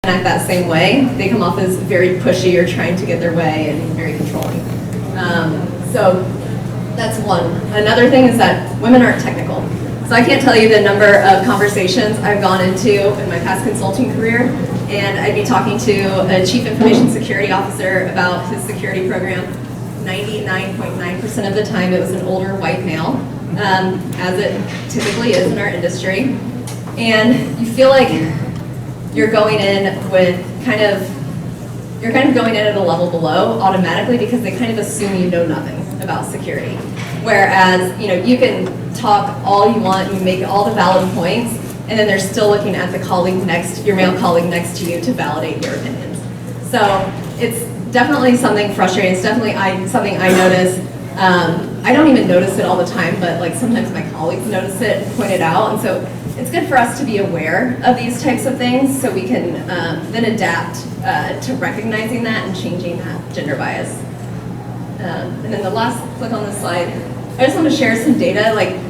act that same way. They come off as very pushy or trying to get their way and very controlling. So that's one. Another thing is that women aren't technical. So I can't tell you the number of conversations I've gone into in my past consulting career, and I'd be talking to a chief information security officer about his security program. 99.9% of the time it was an older white male, as it typically is in our industry. And you feel like you're going in with you're kind of going in at a level below automatically because they kind of assume you know nothing about security. Whereas, you can talk all you want, you make all the valid points, and then they're still looking at the colleague your male colleague next to you to validate your opinions. So it's definitely something frustrating. It's definitely something I notice. I don't even notice it all the time, but like sometimes my colleagues notice it and point it out. And so it's good for us to be aware of these types of things so we can then adapt to recognizing that and changing that gender bias. And then the last click on this slide, I just want to share some data. Like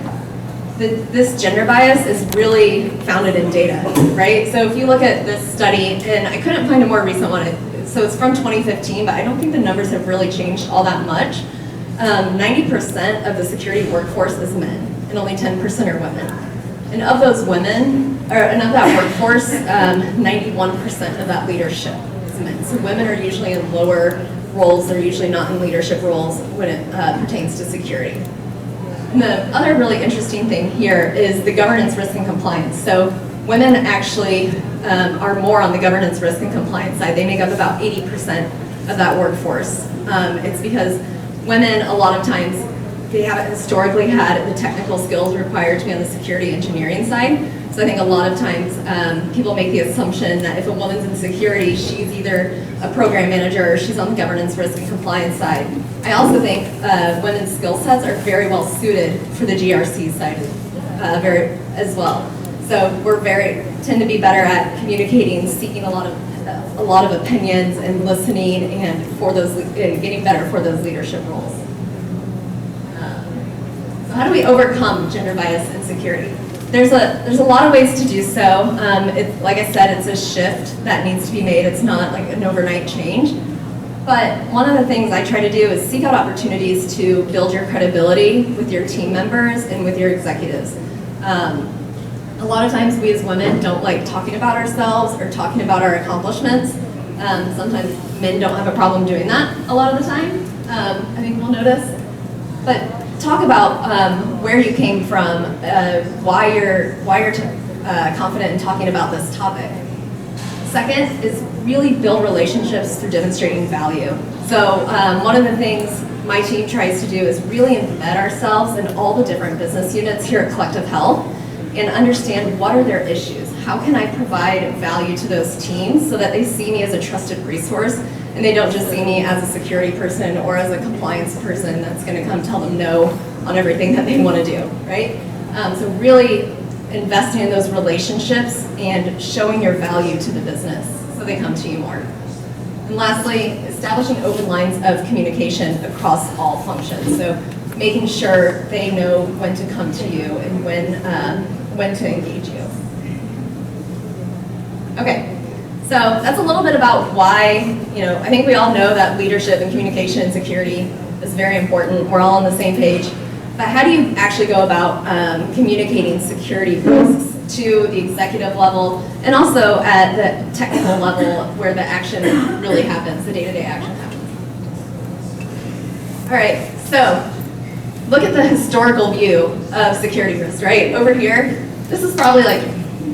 this gender bias is really founded in data, right? So if you look at this study, and I couldn't find a more recent one, so it's from 2015, but I don't think the numbers have really changed all that much. 90% of the security workforce is men, and only 10% are women. And of those women, and of that workforce, 91% of that leadership is men. So women are usually in lower roles, they're usually not in leadership roles when it pertains to security. And the other really interesting thing here is the governance, risk, and compliance. So women actually are more on the governance, risk, and compliance side. They make up about 80% of that workforce. It's because women, a lot of times, they haven't historically had the technical skills required to be on the security engineering side. So I think a lot of times people make the assumption that if a woman's in security, she's either a program manager or she's on the governance, risk, and compliance side. I also think women's skill sets are very well suited for the GRC side as well. So tend to be better at communicating, seeking a lot of opinions and listening, and getting better for those leadership roles. So how do we overcome gender bias in security? There's a lot of ways to do so. Like I said, it's a shift that needs to be made. It's not like an overnight change. But one of the things I try to do is seek out opportunities to build your credibility with your team members and with your executives. A lot of times we as women don't like talking about ourselves or talking about our accomplishments. Sometimes men don't have a problem doing that a lot of the time. I think we'll notice. But talk about where you came from, why you're confident in talking about this topic. Second is really build relationships through demonstrating value. So one of the things my team tries to do is really embed ourselves in all the different business units here at Collective Health and understand what are their issues. How can I provide value to those teams so that they see me as a trusted resource and they don't just see me as a security person or as a compliance person that's going to come tell them no on everything that they want to do, right? So really investing in those relationships and showing your value to the business so they come to you more. And lastly, establishing open lines of communication across all functions. So making sure they know when to come to you and when to engage you. Okay, so that's a little bit about why, I think we all know that leadership and communication and security is very important. We're all on the same page. But how do you actually go about communicating security risks to the executive level and also at the technical level where the action really happens, the day-to-day action happens? All right, so look at the historical view of security risks, right? Over here, this is probably like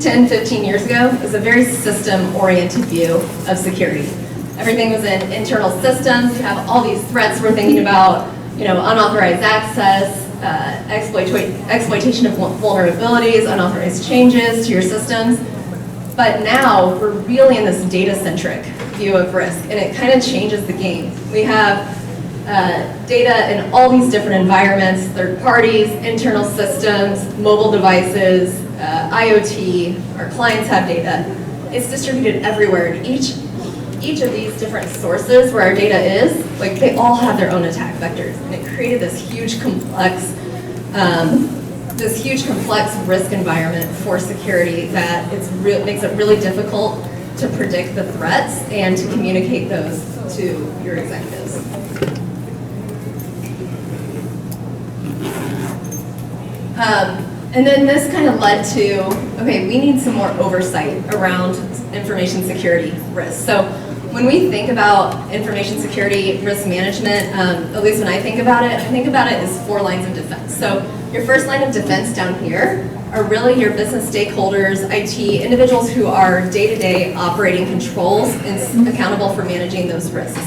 10, 15 years ago. It was a very system-oriented view of security. Everything was in internal systems. You have all these threats we're thinking about, unauthorized access, exploitation of vulnerabilities, unauthorized changes to your systems. But now we're really in this data-centric view of risk, and it kind of changes the game. We have data in all these different environments, third parties, internal systems, mobile devices, IoT, our clients have data. It's distributed everywhere, and each of these different sources where our data is, like they all have their own attack vectors, and it created this huge complex risk environment for security that makes it really difficult to predict the threats and to communicate those to your executives. And then this kind of led to, okay, we need some more oversight around information security risks. So when we think about information security risk management, at least when I think about it as 4 lines of defense. So your first line of defense down here are really your business stakeholders, IT, individuals who are day-to-day operating controls and accountable for managing those risks.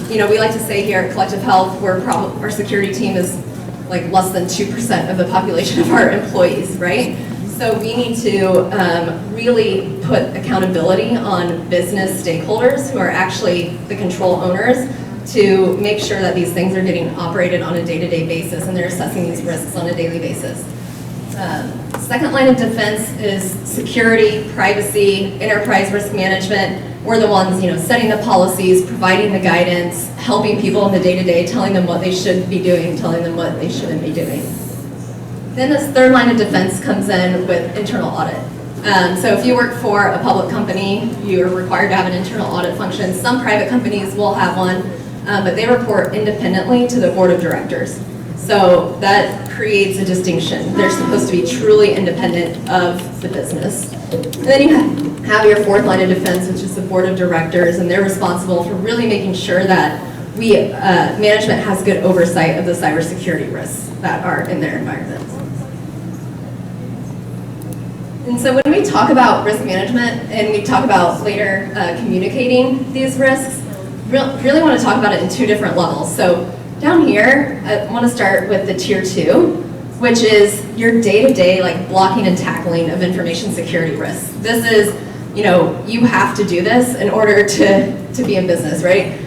We like to say here at Collective Health, our security team is like less than 2% of the population of our employees, right? So we need to really put accountability on business stakeholders who are actually the control owners to make sure that these things are getting operated on a day-to-day basis and they're assessing these risks on a daily basis. Second line of defense is security, privacy, enterprise risk management. We're the ones, setting the policies, providing the guidance, helping people in the day-to-day, telling them what they should be doing, telling them what they shouldn't be doing. Then this third line of defense comes in with internal audit. So if you work for a public company, you're required to have an internal audit function. Some private companies will have one, but they report independently to the board of directors. So that creates a distinction. They're supposed to be truly independent of the business. And then you have your fourth line of defense, which is the board of directors, and they're responsible for really making sure that management has good oversight of the cybersecurity risks that are in their environment. And so when we talk about risk management and we talk about later communicating these risks, really want to talk about it in 2 different levels. So down here, I want to start with the tier 2, which is your day-to-day like blocking and tackling of information security risks. This is, you have to do this in order to be in business, right?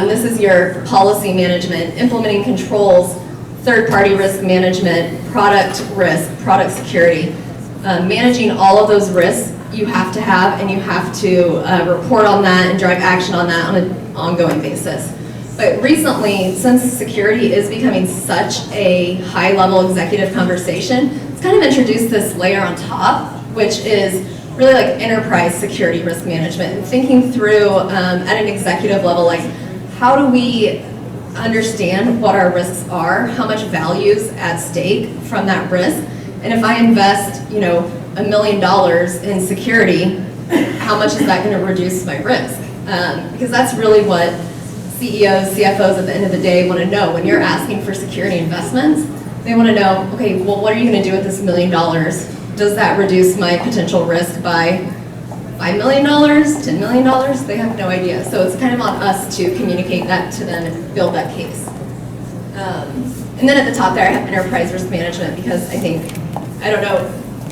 This is your policy management, implementing controls, third-party risk management, product risk, product security. Managing all of those risks you have to have, and you have to report on that and drive action on that on an ongoing basis. But recently, since security is becoming such a high-level executive conversation, it's kind of introduced this layer on top, which is really like enterprise security risk management, and thinking through at an executive level, like how do we understand what our risks are, how much value is at stake from that risk, and if I invest, $1 million in security, how much is that going to reduce my risk? Because that's really what CEOs, CFOs at the end of the day want to know. When you're asking for security investments, they want to know, okay, well, what are you going to do with this $1 million? Does that reduce my potential risk by $5 million, $10 million? They have no idea. So it's kind of on us to communicate that to them and build that case. And then at the top there, I have enterprise risk management, because I don't know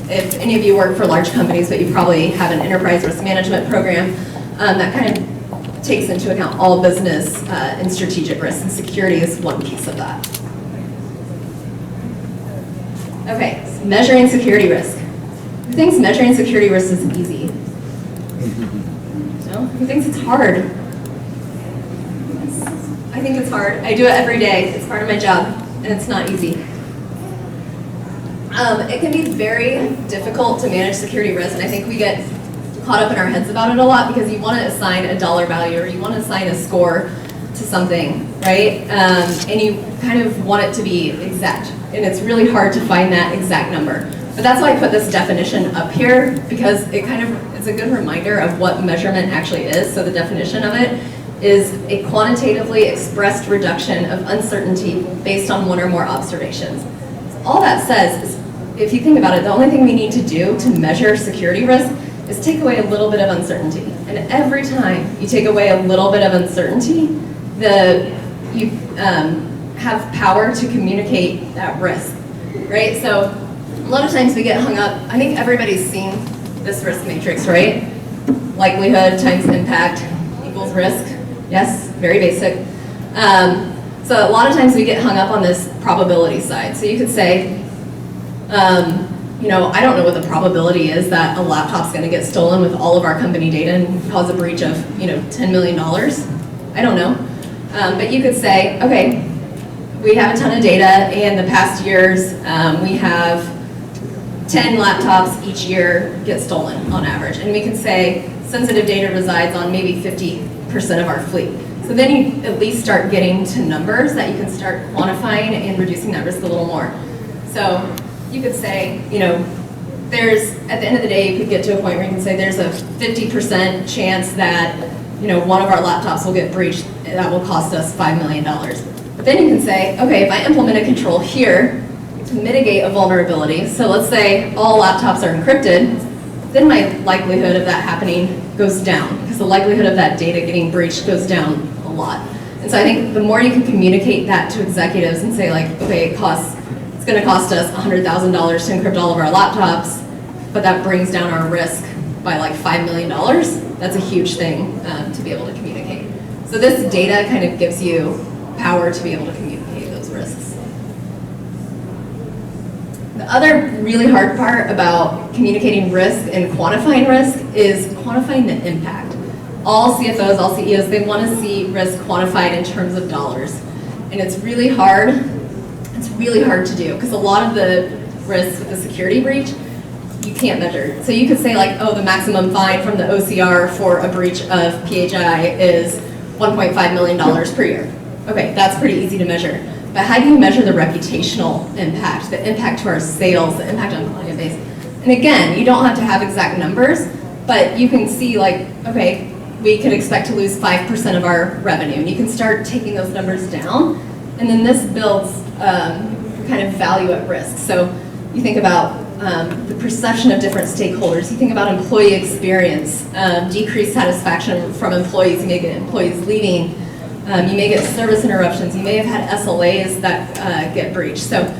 if any of you work for large companies, but you probably have an enterprise risk management program that kind of takes into account all business and strategic risks, and security is one piece of that. Okay, so measuring security risk. Who thinks measuring security risk is easy? No? Who thinks it's hard? I think it's hard. I do it every day. It's part of my job, and it's not easy. It can be very difficult to manage security risk, and I think we get caught up in our heads about it a lot because you want to assign a dollar value or you want to assign a score to something, right? And you kind of want it to be exact, and it's really hard to find that exact number. But that's why I put this definition up here, because it's a good reminder of what measurement actually is. So the definition of it is a quantitatively expressed reduction of uncertainty based on one or more observations. So all that says is, if you think about it, the only thing we need to do to measure security risk is take away a little bit of uncertainty. And every time you take away a little bit of uncertainty, you have power to communicate that risk, right? So a lot of times we get hung up. I think everybody's seen this risk matrix, right? Likelihood times impact equals risk. Yes, very basic. So a lot of times we get hung up on this probability side. So you could say, I don't know what the probability is that a laptop's going to get stolen with all of our company data and cause a breach of, $10 million. I don't know. But you could say, okay, we have a ton of data, and the past years we have 10 laptops each year get stolen on average. And we can say sensitive data resides on maybe 50% of our fleet. So then you at least start getting to numbers that you can start quantifying and reducing that risk a little more. So you could say, there's, at the end of the day, you could get to a point where you can say there's a 50% chance that, one of our laptops will get breached that will cost us $5 million. But then you can say, okay, if I implement a control here to mitigate a vulnerability, so let's say all laptops are encrypted, then my likelihood of that happening goes down, because the likelihood of that data getting breached goes down a lot. And so I think the more you can communicate that to executives and say like, okay, it's going to cost us $100,000 to encrypt all of our laptops, but that brings down our risk by like $5 million, that's a huge thing to be able to communicate. So this data kind of gives you power to be able to communicate those risks. The other really hard part about communicating risk and quantifying risk is quantifying the impact. All CFOs, all CEOs, they want to see risk quantified in terms of dollars. And it's really hard. It's really hard to do because a lot of the risks with the security breach, you can't measure. So you could say like, oh, the maximum fine from the OCR for a breach of PHI is $1.5 million per year. Okay, that's pretty easy to measure. But how do you measure the reputational impact, the impact to our sales, the impact on client base? And again, you don't have to have exact numbers, but you can see like, okay, we could expect to lose 5% of our revenue. And you can start taking those numbers down. And then this builds kind of value at risk. So you think about the perception of different stakeholders. You think about employee experience, decreased satisfaction from employees. You may get employees leaving. You may get service interruptions. You may have had SLAs that get breached. So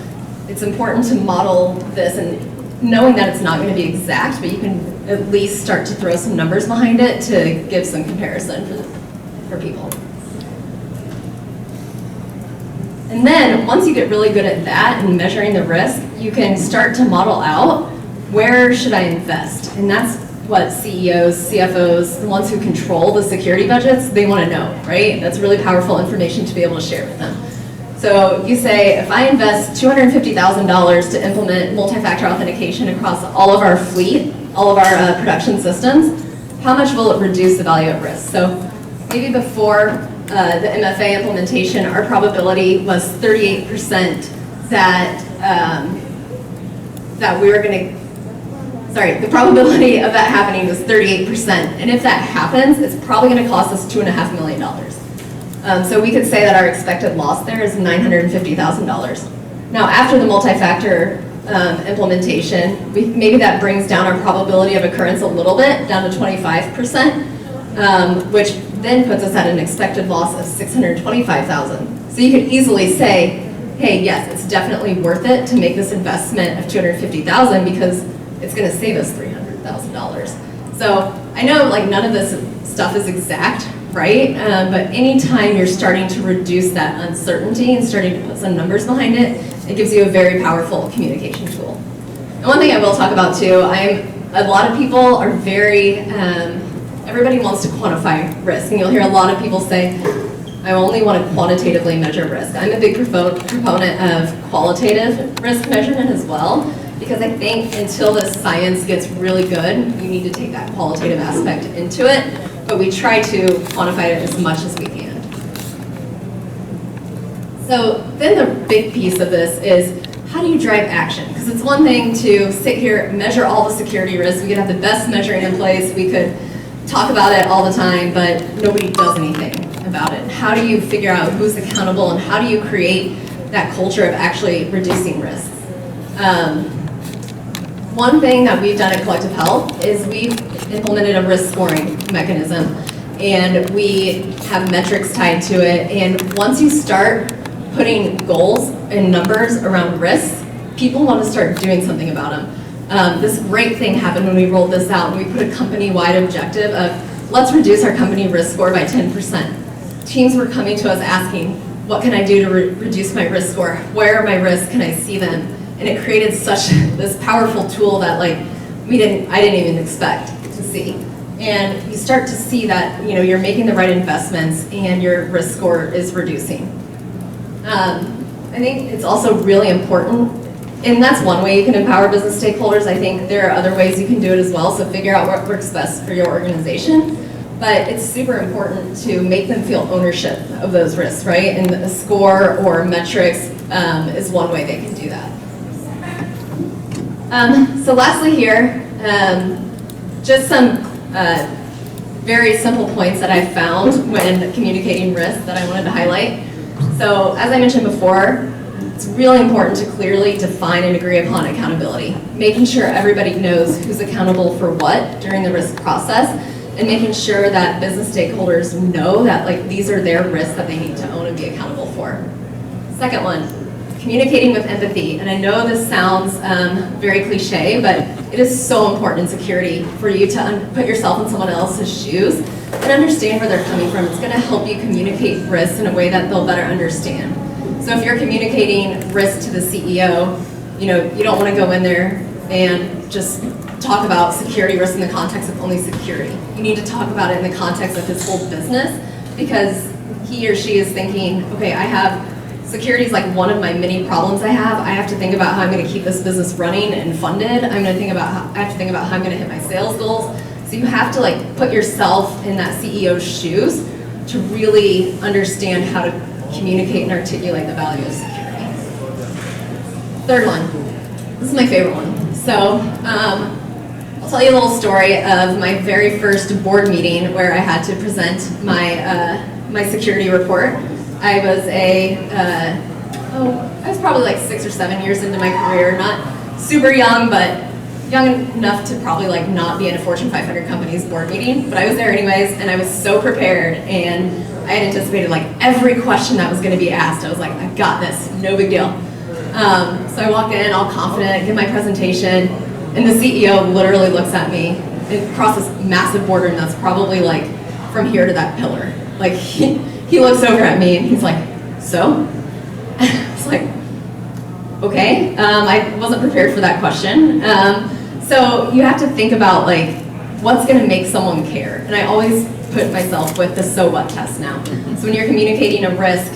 it's important to model this and knowing that it's not going to be exact, but you can at least start to throw some numbers behind it to give some comparison for people. And then once you get really good at that and measuring the risk, you can start to model out where should I invest? And that's what CEOs, CFOs, the ones who control the security budgets, they want to know, right? That's really powerful information to be able to share with them. So you say, if I invest $250,000 to implement multi-factor authentication across all of our fleet, all of our production systems, how much will it reduce the value at risk? So maybe before the MFA implementation, our probability was 38% that we were going to, the probability of that happening was 38%. And if that happens, it's probably going to cost us $2.5 million. So we could say that our expected loss there is $950,000. Now, after the multi-factor implementation, maybe that brings down our probability of occurrence a little bit, down to 25%, which then puts us at an expected loss of $625,000. So you could easily say, hey, yes, it's definitely worth it to make this investment of $250,000 because it's going to save us $300,000. So I know like none of this stuff is exact, right? But anytime you're starting to reduce that uncertainty and starting to put some numbers behind it, it gives you a very powerful communication tool. And one thing I will talk about too, a lot of people are very, everybody wants to quantify risk. And you'll hear a lot of people say, I only want to quantitatively measure risk. I'm a big proponent of qualitative risk measurement as well, because I think until the science gets really good, you need to take that qualitative aspect into it, but we try to quantify it as much as we can. So then the big piece of this is, how do you drive action? Because it's one thing to sit here, measure all the security risks, we could have the best measuring in place, we could talk about it all the time, but nobody does anything about it. How do you figure out who's accountable and how do you create that culture of actually reducing risks? One thing that we've done at Collective Health is we've implemented a risk scoring mechanism, and we have metrics tied to it. And once you start putting goals and numbers around risks, people want to start doing something about them. This great thing happened when we rolled this out. We put a company-wide objective of, let's reduce our company risk score by 10%. Teams were coming to us asking, what can I do to reduce my risk score? Where are my risks? Can I see them? And it created such this powerful tool that like I didn't even expect to see. And you start to see that you're making the right investments and your risk score is reducing. I think it's also really important And that's one way you can empower business stakeholders. I think there are other ways you can do it as well, so figure out what works best for your organization. But it's super important to make them feel ownership of those risks, right? And a score or metrics is one way they can do that. So lastly here, just some very simple points that I found when communicating risk that I wanted to highlight. So as I mentioned before, it's really important to clearly define and agree upon accountability, making sure everybody knows who's accountable for what during the risk process, and making sure that business stakeholders know that like these are their risks that they need to own and be accountable for. Second one, communicating with empathy. And I know this sounds very cliche, but it is so important in security for you to put yourself in someone else's shoes and understand where they're coming from. It's going to help you communicate risks in a way that they'll better understand. So if you're communicating risk to the CEO, you don't want to go in there and just talk about security risk in the context of only security. You need to talk about it in the context of his whole business, because he or she is thinking, okay, security is like one of my many problems I have. I have to think about how I'm going to keep this business running and funded. I have to think about how I'm going to hit my sales goals. So you have to like put yourself in that CEO's shoes to really understand how to communicate and articulate the value of security. Third one, this is my favorite one. So I'll tell you a little story of my very first board meeting where I had to present my security report. I was probably like 6 or 7 years into my career, not super young, but young enough to probably like not be in a Fortune 500 company's board meeting, but I was there anyways, and I was so prepared, and I had anticipated like every question that was going to be asked. I was like, I got this, no big deal. So I walk in all confident, give my presentation, and the CEO literally looks at me across this massive boardroom that's probably like from here to that pillar. Like he looks over at me and he's like, so? I was like, okay. I wasn't prepared for that question. So you have to think about like what's going to make someone care. And I always put myself with the so what test now. So when you're communicating a risk,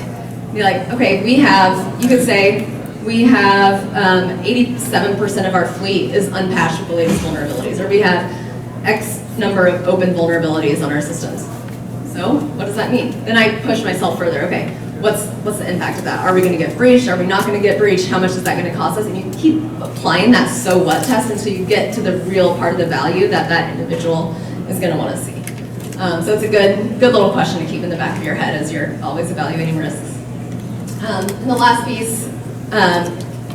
be like, okay, you could say we have 87% of our fleet is unpatched with the latest vulnerabilities, or we have X number of open vulnerabilities on our systems. So what does that mean? Then I push myself further. Okay, what's the impact of that? Are we going to get breached? Are we not going to get breached? How much is that going to cost us? And you keep applying that so what test until you get to the real part of the value that individual is going to want to see. So it's a good little question to keep in the back of your head as you're always evaluating risks. And the last piece,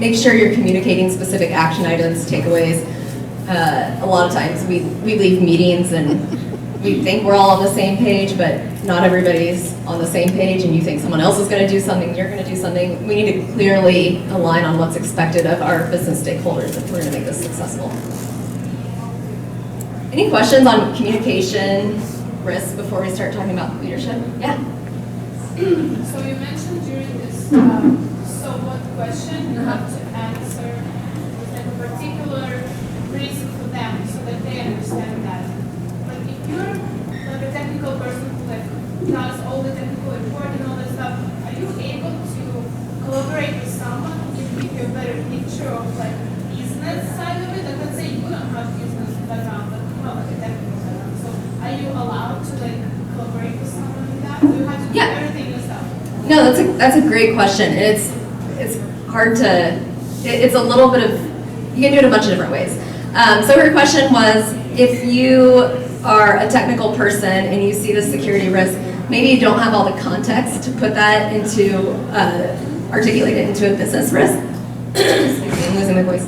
make sure you're communicating specific action items, takeaways. A lot of times we leave meetings and we think we're all on the same page, but not everybody's on the same page, and you think someone else is going to do something, you're going to do something. We need to clearly align on what's expected of our business stakeholders if we're going to make this successful. Any questions on communication risk before we start talking about leadership? Yeah? So you mentioned during this so what question you have to answer with a particular reason for them so that they understand that. But if you're like a technical person who like does all the technical report and all that stuff, are you able to collaborate with someone who can give you a better picture of like business side of it? Like let's say you don't have business background, but you have like a technical background. So are you allowed to like collaborate with someone in that? Do you have to do everything yourself? No, that's a great question. It's hard to, it's a little bit of, you can do it a bunch of different ways. So her question was, if you are a technical person and you see the security risk, maybe you don't have all the context to put that into, articulate it into a business risk. Excuse me, I'm losing my voice.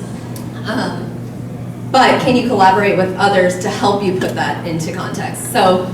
But can you collaborate with others to help you put that into context? So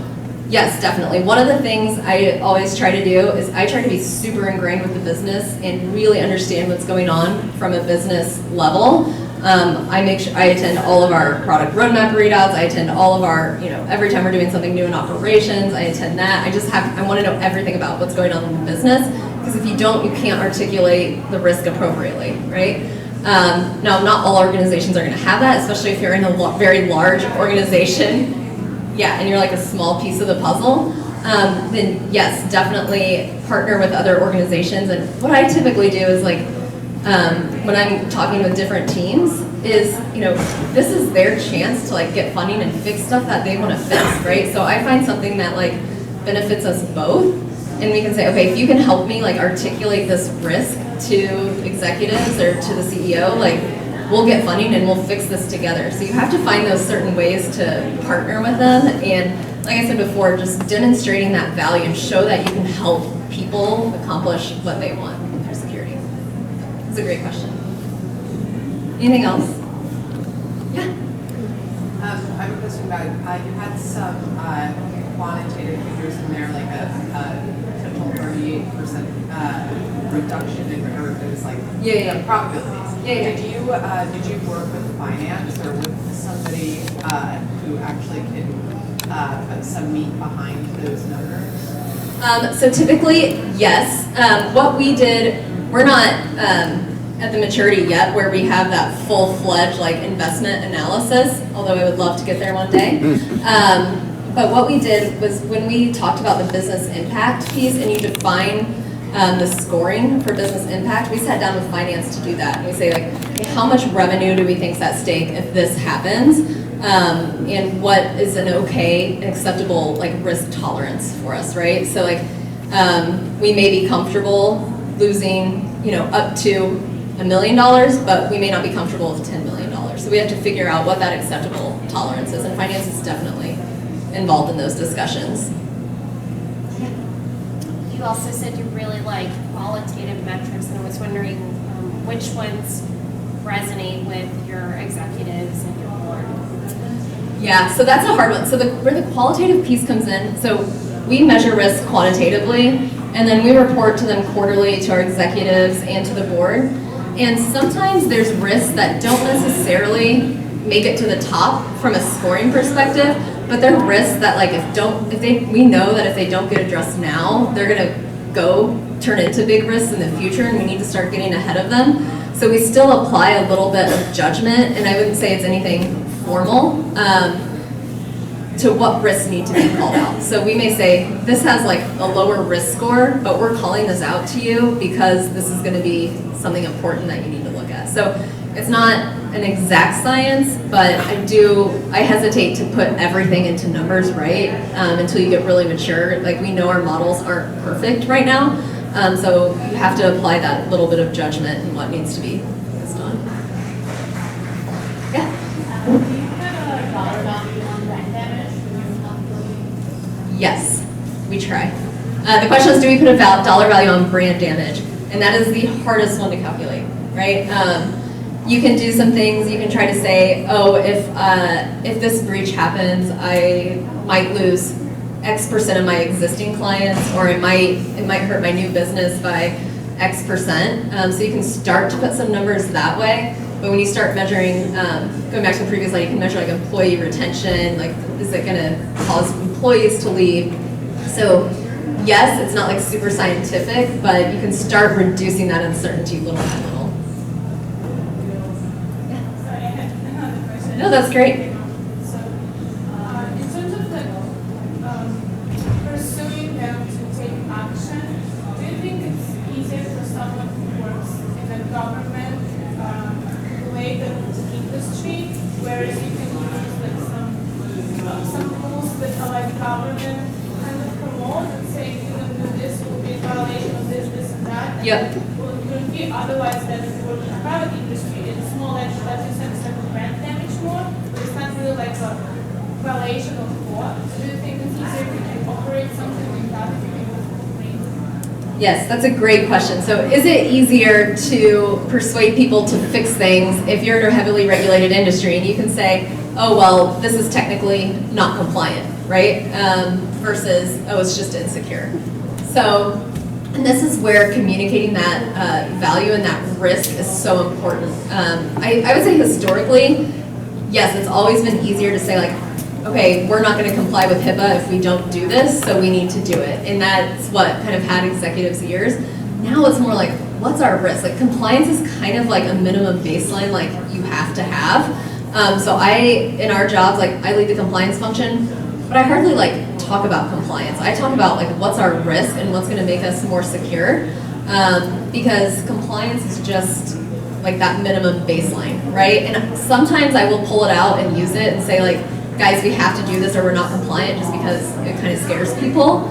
yes, definitely. One of the things I always try to do is I try to be super ingrained with the business and really understand what's going on from a business level. I make sure I attend all of our product roadmap readouts. I attend all of our, every time we're doing something new in operations, I attend that. I want to know everything about what's going on in the business, because if you don't, you can't articulate the risk appropriately, right? Now, not all organizations are going to have that, especially if you're in a very large organization. Yeah, and you're like a small piece of the puzzle, then yes, definitely partner with other organizations. And what I typically do is like, when I'm talking with different teams is, this is their chance to like get funding and fix stuff that they want to fix, right? So I find something that like benefits us both, and we can say, okay, if you can help me like articulate this risk to executives or to the CEO, like we'll get funding and we'll fix this together. So you have to find those certain ways to partner with them, and like I said before, just demonstrating that value and show that you can help people accomplish what they want through security. That's a great question. Anything else? Yeah. I have a question about, you had some quantitative figures in there, like a potential 38% reduction in, or it was like probabilities. Did you work with finance or with somebody who actually can put some meat behind those numbers? So typically, yes. What we did, we're not at the maturity yet where we have that full-fledged like investment analysis, although I would love to get there one day. But what we did was when we talked about the business impact piece and you define the scoring for business impact, we sat down with finance to do that. And we say like, okay, how much revenue do we think is at stake if this happens? And what is an okay and acceptable like risk tolerance for us, right? So like we may be comfortable losing, up to $1 million, but we may not be comfortable with $10 million. So we have to figure out what that acceptable tolerance is, and finance is definitely involved in those discussions. You also said you really like qualitative metrics, and I was wondering which ones resonate with your executives and your board. Yeah, so that's a hard one. So where the qualitative piece comes in, so we measure risk quantitatively, and then we report to them quarterly to our executives and to the board. And sometimes there's risks that don't necessarily make it to the top from a scoring perspective, but they're risks that like we know that if they don't get addressed now, they're gonna turn into big risks in the future, and we need to start getting ahead of them. So we still apply a little bit of judgment, and I wouldn't say it's anything formal, to what risks need to be called out. So we may say, this has like a lower risk score, but we're calling this out to you because this is gonna be something important that you need to look at. So it's not an exact science, but I hesitate to put everything into numbers, right? Until you get really mature. Like we know our models aren't perfect right now. So you have to apply that little bit of judgment and what needs to be focused on. Yeah? Do you have a dollar value on brand damage when you're calculating? Yes, we try. The question is, do we put a dollar value on brand damage? And that is the hardest one to calculate, right? You can do some things. You can try to say, oh, if this breach happens, I might lose X% of my existing clients, or it might hurt my new business by X%. So you can start to put some numbers that way. But when you start measuring, going back to the previous slide, you can measure like employee retention, like is it going to cause employees to leave? So yes, it's not like super scientific, but you can start reducing that uncertainty little by little. Sorry, I had another question. No, that's great. So, in terms of pursuing them to take action, do you think it's easier for someone who works in the government way than the industry, whereas you can use like some rules that are like government kind of promote and say if you don't do this, it will be a violation of this, and that. Yep. Well, it would be otherwise than if you work in the private industry. It's more like, as you said, it's like a brand damage more, but it's not really like a violation of law. So do you think it's easier if you can operate something like that if you can go for free? Yes, that's a great question. So is it easier to persuade people to fix things if you're in a heavily regulated industry and you can say, oh, well, this is technically not compliant, right? Versus, oh, it's just insecure. So, and this is where communicating that value and that risk is so important. I would say historically, yes, it's always been easier to say like, okay, we're not going to comply with HIPAA if we don't do this, so we need to do it. And that's what kind of had executives' ears. Now it's more like, what's our risk? Like compliance is kind of like a minimum baseline like you have to have. So in our jobs, like I lead the compliance function, but I hardly like talk about compliance. I talk about like what's our risk and what's going to make us more secure. because compliance is just like that minimum baseline, right? And sometimes I will pull it out and use it and say like, guys, we have to do this or we're not compliant, just because it kind of scares people.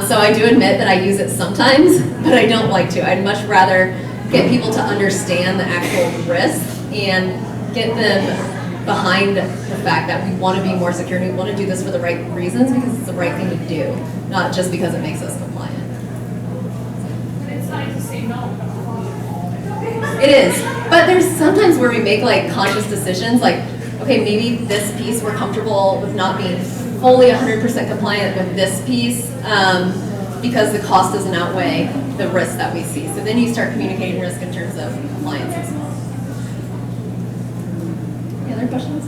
So I do admit that I use it sometimes, but I don't like to. I'd much rather get people to understand the actual risk and get them behind the fact that we want to be more secure and we want to do this for the right reasons because it's the right thing to do, not just because it makes us compliant. But it's nice to say no. It is, but there's sometimes where we make like conscious decisions, like, okay, maybe this piece we're comfortable with not being fully 100% compliant with this piece because the cost doesn't outweigh the risk that we see. So then you start communicating risk in terms of compliance as well. Any other questions?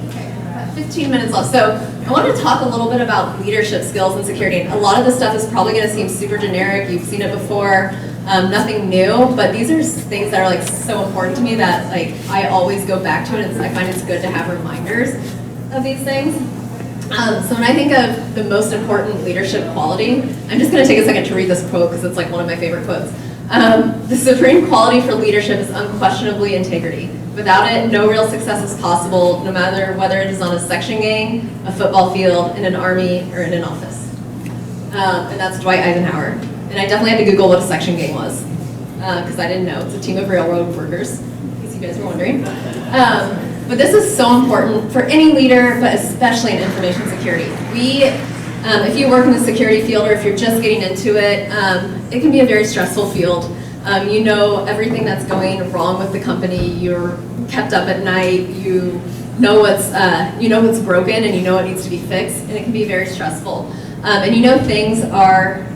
Okay, about 15 minutes left. So I want to talk a little bit about leadership skills and security. A lot of this stuff is probably going to seem super generic. You've seen it before. Nothing new, but these are things that are like so important to me that like I always go back to it, and I find it's good to have reminders of these things. So when I think of the most important leadership quality, I'm just going to take a second to read this quote because it's like one of my favorite quotes. The supreme quality for leadership is unquestionably integrity. Without it, no real success is possible, no matter whether it is on a section gang, a football field, in an army, or in an office. And that's Dwight Eisenhower. And I definitely had to Google what a section gang was, because I didn't know. It's a team of railroad workers, in case you guys were wondering. But this is so important for any leader, but especially in information security. If you work in the security field or if you're just getting into it, it can be a very stressful field. You know everything that's going wrong with the company. You're kept up at night. You know what's broken, and you know what needs to be fixed, and it can be very stressful. And you know things are.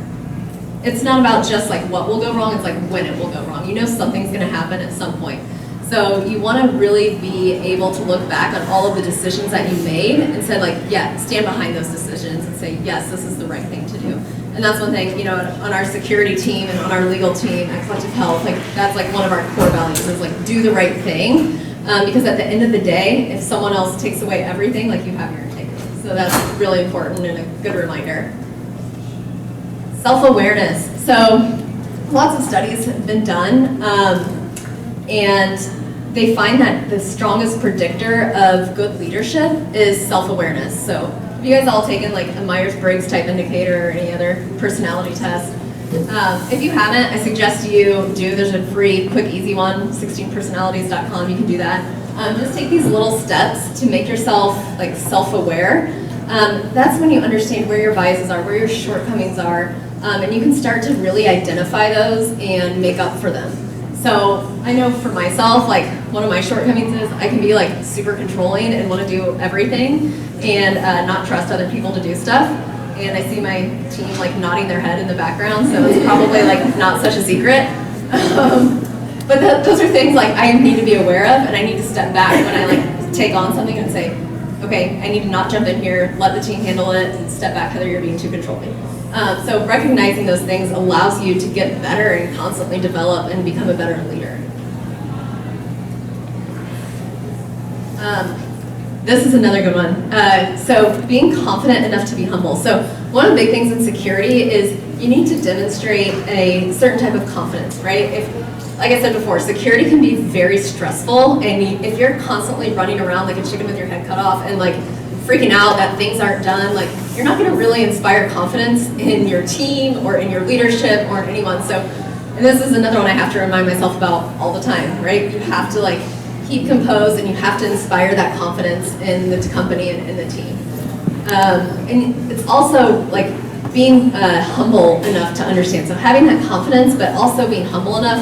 It's not about just like what will go wrong, it's like when it will go wrong. You know something's gonna happen at some point. So you wanna really be able to look back on all of the decisions that you made and say like, yeah, stand behind those decisions and say, yes, this is the right thing to do. And that's one thing, you know, on our security team and on our legal team and collective health, like that's like one of our core values is like do the right thing. Because at the end of the day, if someone else takes away everything, like you have your integrity. So that's really important and a good reminder. Self-awareness. So lots of studies have been done, and they find that the strongest predictor of good leadership is self-awareness. So have you guys all taken like a Myers-Briggs type indicator or any other personality test? If you haven't, I suggest you do. There's a free, quick, easy one, 16personalities.com. You can do that. Just take these little steps to make yourself like self-aware. That's when you understand where your biases are, where your shortcomings are, and you can start to really identify those and make up for them. So I know for myself, like one of my shortcomings is I can be like super controlling and want to do everything and not trust other people to do stuff. And I see my team like nodding their head in the background, so it's probably like not such a secret. But those are things like I need to be aware of, and I need to step back when I like take on something and say, okay, I need to not jump in here, let the team handle it, and step back Heather, you're being too controlling. So recognizing those things allows you to get better and constantly develop and become a better leader. This is another good one. So being confident enough to be humble. So one of the big things in security is you need to demonstrate a certain type of confidence, right? Like I said before, security can be very stressful, and if you're constantly running around like a chicken with your head cut off and like freaking out that things aren't done, like you're not going to really inspire confidence in your team or in your leadership or in anyone. So, and this is another one I have to remind myself about all the time, right? You have to like keep composed, and you have to inspire that confidence in the company and in the team. And it's also like being humble enough to understand. So having that confidence, but also being humble enough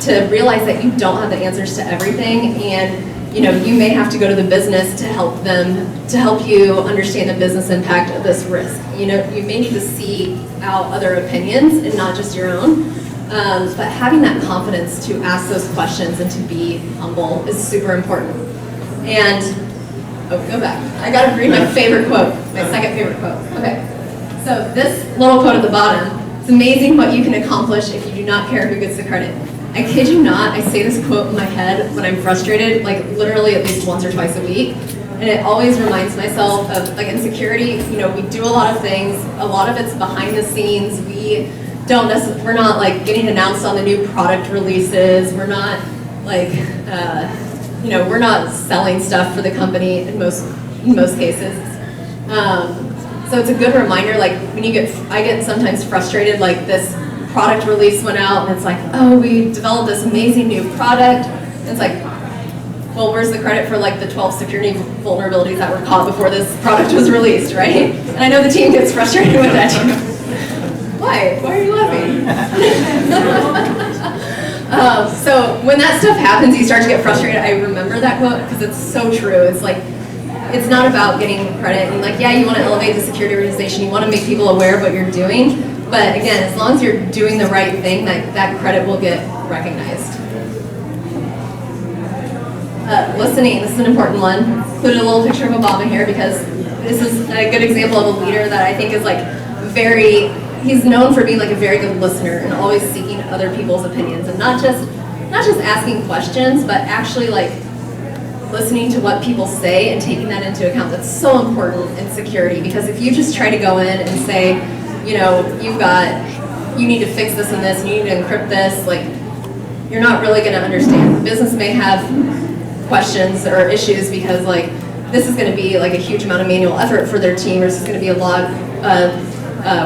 to realize that you don't have the answers to everything, and you know, you may have to go to the business to help you understand the business impact of this risk. You know, you may need to see out other opinions and not just your own. But having that confidence to ask those questions and to be humble is super important. And, go back. I gotta read my favorite quote, my second favorite quote. Okay, so this little quote at the bottom, it's amazing what you can accomplish if you do not care who gets the credit. I kid you not, I say this quote in my head when I'm frustrated, like literally at least once or twice a week. And it always reminds myself of, like in security, you know, we do a lot of things, a lot of it's behind the scenes. We're not like getting announced on the new product releases. We're not like, you know, we're not selling stuff for the company in most cases. So it's a good reminder, like when I get sometimes frustrated, like this product release went out and it's like, oh, we developed this amazing new product. And it's like, well, where's the credit for like the 12 security vulnerabilities that were caught before this product was released, right? And I know the team gets frustrated with that too. Why? Why are you laughing? So when that stuff happens, you start to get frustrated. I remember that quote because it's so true. It's like, it's not about getting credit. And like, yeah, you want to elevate the security organization. You want to make people aware of what you're doing. But again, as long as you're doing the right thing, that credit will get recognized. Listening, this is an important one. Included a little picture of Obama here because this is a good example of a leader that I think is like he's known for being like a very good listener and always seeking other people's opinions and not just asking questions, but actually like listening to what people say and taking that into account. That's so important in security because if you just try to go in and say, you know, you need to fix this and this, and you need to encrypt this, like you're not really going to understand. The business may have questions or issues because like this is going to be like a huge amount of manual effort for their team, or this is going to be a lot of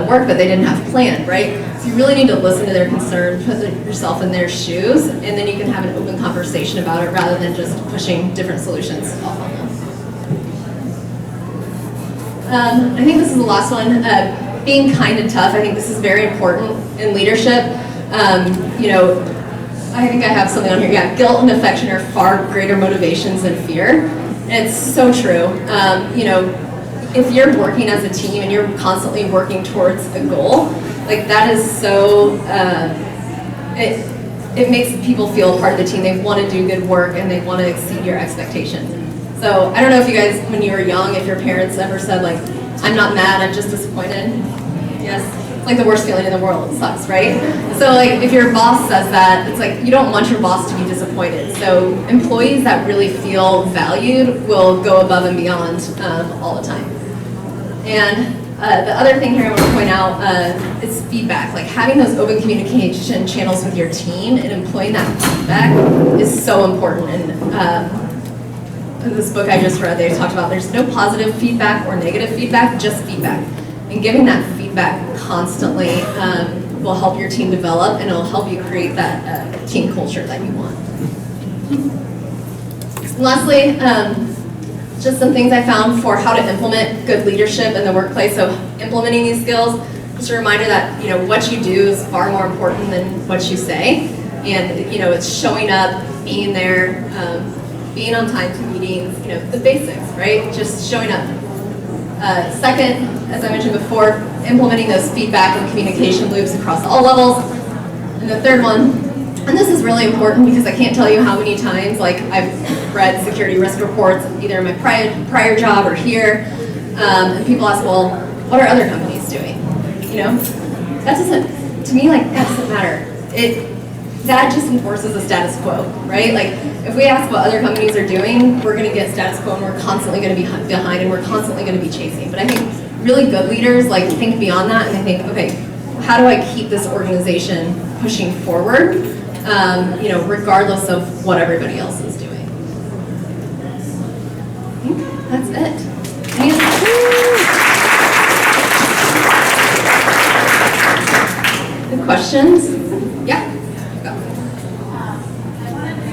work that they didn't have planned, right? So you really need to listen to their concerns, put yourself in their shoes, and then you can have an open conversation about it rather than just pushing different solutions off on them. I think this is the last one. Being kind and tough. I think this is very important in leadership. You know, I think I have something on here. Yeah, guilt and affection are far greater motivations than fear. And it's so true. You know, if you're working as a team and you're constantly working towards a goal, like that is so, it makes people feel a part of the team. They want to do good work and they want to exceed your expectations. So I don't know if you guys, when you were young, if your parents ever said like, I'm not mad, I'm just disappointed. Yes, it's like the worst feeling in the world. It sucks, right? So like if your boss says that, it's like you don't want your boss to be disappointed. So employees that really feel valued will go above and beyond all the time. And the other thing here I want to point out is feedback. Like having those open communication channels with your team and employing that feedback is so important. And this book I just read, they talked about there's no positive feedback or negative feedback, just feedback. And giving that feedback constantly will help your team develop and it'll help you create that team culture that you want. And lastly, just some things I found for how to implement good leadership in the workplace. So implementing these skills, just a reminder that, you know, what you do is far more important than what you say. And, you know, it's showing up, being there, being on time to meetings, you know, the basics, right? Just showing up. Second, as I mentioned before, implementing those feedback and communication loops across all levels. And the third one, and this is really important because I can't tell you how many times like I've read security risk reports either in my prior job or here, and people ask, well, what are other companies doing? You know, that doesn't, to me, like that doesn't matter. That just enforces a status quo, right? Like if we ask what other companies are doing, we're going to get status quo and we're constantly going to be behind and we're constantly going to be chasing. But I think really good leaders like think beyond that and they think, okay, how do I keep this organization pushing forward? You know, regardless of what everybody else is doing. I think that's it. Any questions? Yeah. I wanted to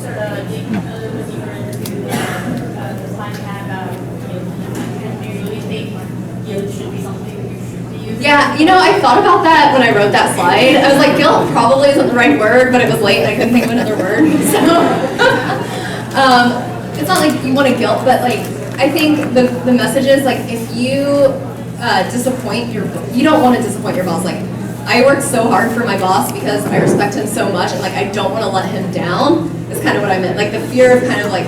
sort of dig a little bit deeper into the slide you had about guilt. Do you really think guilt should be something you should be using? Yeah, you know, I thought about that when I wrote that slide. I was like, guilt probably isn't the right word, but it was late and I couldn't think of another word. So, it's not like you want to guilt, but like, I think the message is like, if you you don't want to disappoint your boss. Like, I work so hard for my boss because I respect him so much and like, I don't want to let him down is kind of what I meant. Like the fear of kind of like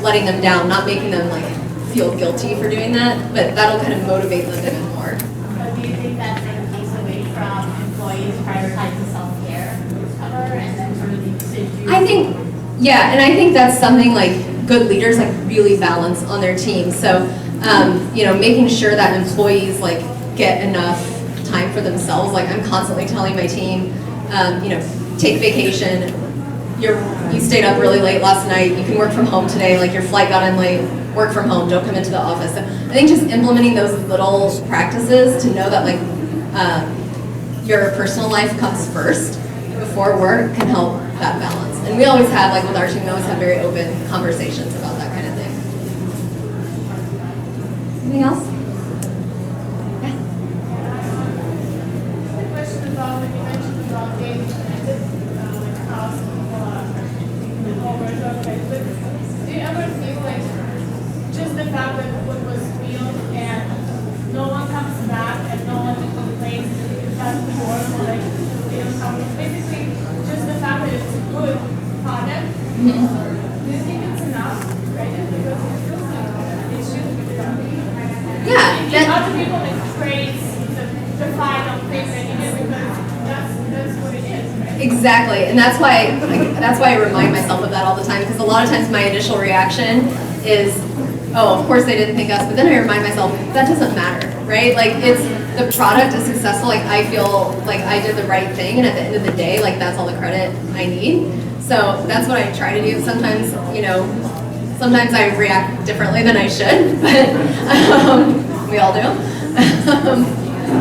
letting them down, not making them like feel guilty for doing that, but that'll kind of motivate them even more. But do you think that sort of takes away from employees prioritizing self-care and then sort of the decision? I think, yeah, and I think that's something like good leaders like really balance on their team. So, you know, making sure that employees like get enough time for themselves. Like I'm constantly telling my team, you know, take vacation. You stayed up really late last night. You can work from home today. Like your flight got in late. Work from home. Don't come into the office. So I think just implementing those little practices to know that like your personal life comes first before work can help that balance. And we always have, like with our team, we always have very open conversations about that kind of thing. Anything else? Yeah. The question about when you mentioned about being connected, like house and over but do you ever feel like just the fact that food was real and no one comes back and no one complains that's horrible, like they don't come, basically just the fact that it's a good product, do you think it's enough, right? Because it feels like it should be done. Yeah. And other people like praise the final thing that you did because that's what it is, right? Exactly, and that's why I remind myself of that all the time, because a lot of times my initial reaction is, oh, of course they didn't think us, but then I remind myself that doesn't matter, right? Like it's the product is successful. Like I feel like I did the right thing, and at the end of the day, like that's all the credit I need. So that's what I try to do. Sometimes, you know, sometimes I react differently than I should, but we all do.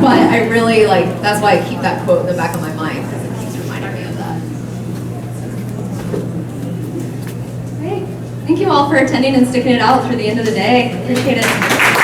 But I really like, that's why I keep that quote in the back of my mind, because it keeps reminding me of that. Great. Thank you all for attending and sticking it out through the end of the day. Appreciate it.